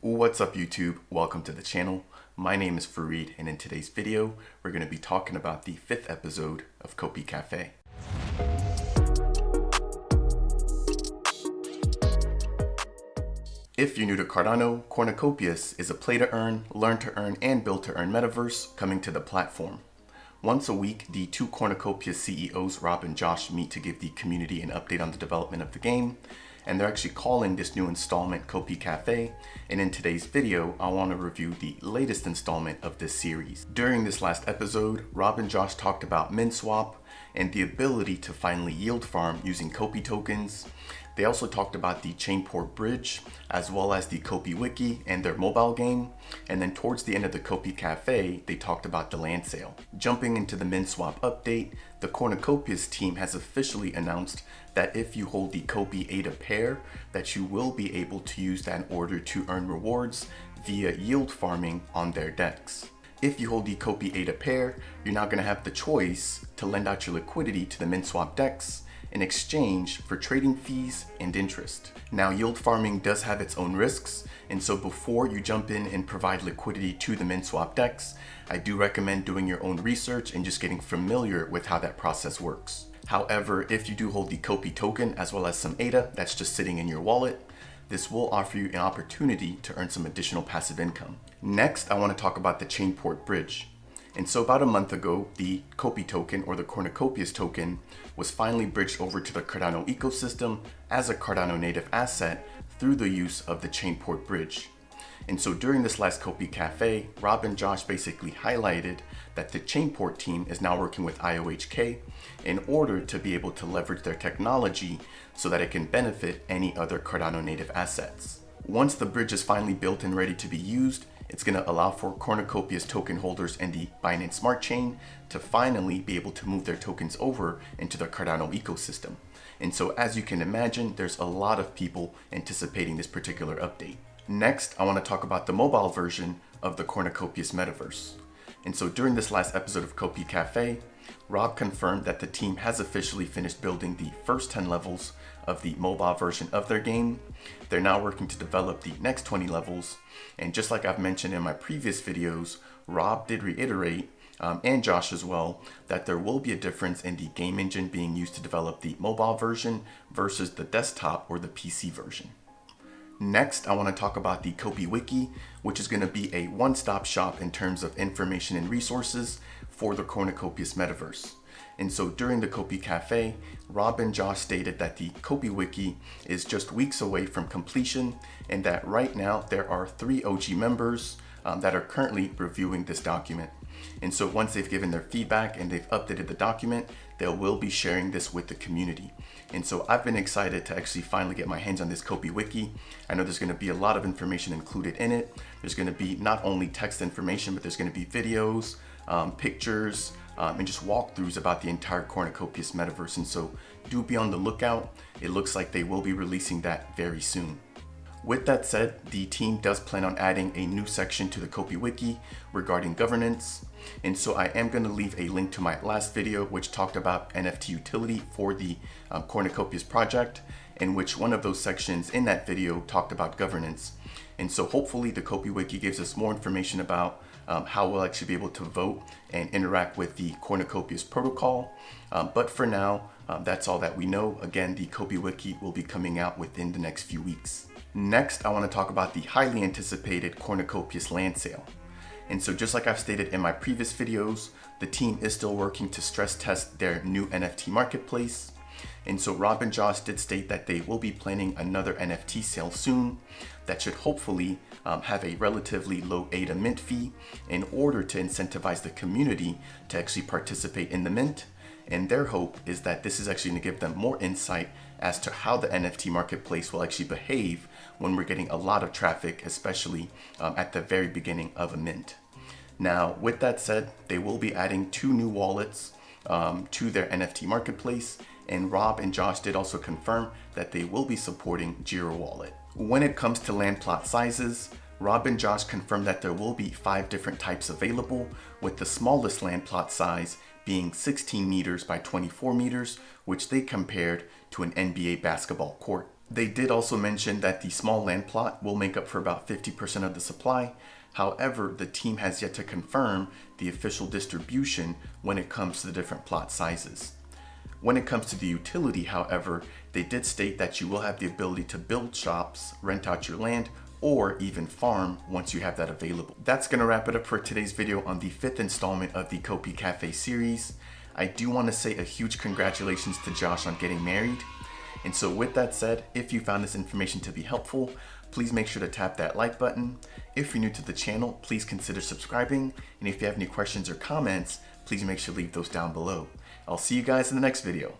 What's up YouTube? Welcome to the channel. My name is Fareed, and in today's video, we're going to be talking about the 5th episode of Kopi Cafe. If you're new to Cardano, Cornucopias is a play-to-earn, learn-to-earn, and build-to-earn metaverse coming to the platform. Once a week, the two Cornucopias CEOs, Rob and Josh, meet to give the community an update on the development of the game, and they're actually calling this new installment Kopi Cafe, and in today's video, I want to review the latest installment of this series. During this last episode, Rob and Josh talked about MinSwap and the ability to finally yield farm using Kopi tokens. They also talked about the Chainport Bridge, as well as the Kopi Wiki and their mobile game. And then towards the end of the Kopi Cafe, they talked about the land sale. Jumping into the MinSwap update, the Cornucopias team has officially announced that if you hold the Kopi ADA pair, that you will be able to use that in order to earn rewards via yield farming on their decks. If you hold the Kopi ADA pair, you're now going to have the choice to lend out your liquidity to the MinSwap decks in exchange for trading fees and interest. Now, yield farming does have its own risks, and so before you jump in and provide liquidity to the MinSwap decks, I do recommend doing your own research and just getting familiar with how that process works. However, if you do hold the Kopi token as well as some ADA that's just sitting in your wallet, this will offer you an opportunity to earn some additional passive income. Next, I want to talk about the Chainport Bridge. And so about a month ago, the Kopi token, or the Cornucopias token, was finally bridged over to the Cardano ecosystem as a Cardano native asset through the use of the Chainport Bridge. And so during this last Kopi Cafe, Rob and Josh basically highlighted that the Chainport team is now working with IOHK in order to be able to leverage their technology so that it can benefit any other Cardano native assets. Once the bridge is finally built and ready to be used, it's going to allow for Cornucopias token holders in the Binance Smart Chain to finally be able to move their tokens over into the Cardano ecosystem. And so as you can imagine, there's a lot of people anticipating this particular update. Next, I want to talk about the mobile version of the Cornucopias metaverse. And so during this last episode of Kopi Cafe, Rob confirmed that the team has officially finished building the first 10 levels of the mobile version of their game. They're now working to develop the next 20 levels. And just like I've mentioned in my previous videos, Rob did reiterate, and Josh as well, that there will be a difference in the game engine being used to develop the mobile version versus the desktop or the PC version. Next, I want to talk about the Kopi Wiki, which is going to be a one-stop shop in terms of information and resources for the Cornucopias metaverse. And so during the Kopi Cafe, Rob and Josh stated that the Kopi Wiki is just weeks away from completion, and that right now there are 3 OG members that are currently reviewing this document. And so once they've given their feedback and they've updated the document, they will be sharing this with the community. And so I've been excited to actually finally get my hands on this Kopi Wiki. I know there's going to be a lot of information included in it. There's going to be not only text information, but there's going to be videos, pictures, and just walkthroughs about the entire Cornucopias metaverse. And so do be on the lookout. It looks like they will be releasing that very soon. With that said, the team does plan on adding a new section to the Kopi Wiki regarding governance. And so I am going to leave a link to my last video, which talked about NFT utility for the Cornucopias project, in which one of those sections in that video talked about governance. And so hopefully the Kopi Wiki gives us more information about how we'll actually be able to vote and interact with the Cornucopias protocol. But for now, that's all that we know. Again, the Kopi Wiki will be coming out within the next few weeks. Next, I want to talk about the highly anticipated Cornucopias land sale. And so just like I've stated in my previous videos, the team is still working to stress test their new NFT marketplace. And so Rob and Josh did state that they will be planning another NFT sale soon that should hopefully have a relatively low ADA mint fee in order to incentivize the community to actually participate in the mint. And their hope is that this is actually going to give them more insight as to how the NFT marketplace will actually behave when we're getting a lot of traffic, especially at the very beginning of a mint. Now, with that said, they will be adding 2 new wallets to their NFT marketplace, and Rob and Josh did also confirm that they will be supporting Jira Wallet. When it comes to land plot sizes, Rob and Josh confirmed that there will be 5 different types available, with the smallest land plot size being 16 meters by 24 meters, which they compared to an NBA basketball court. They did also mention that the small land plot will make up for about 50% of the supply. However, the team has yet to confirm the official distribution when it comes to the different plot sizes. When it comes to the utility, however, they did state that you will have the ability to build shops, rent out your land, or even farm once you have that available. That's going to wrap it up for today's video on the 5th installment of the Kopi Cafe series. I do want to say a huge congratulations to Josh on getting married. And so with that said, if you found this information to be helpful, please make sure to tap that like button. If you're new to the channel, please consider subscribing. And if you have any questions or comments, please make sure to leave those down below. I'll see you guys in the next video.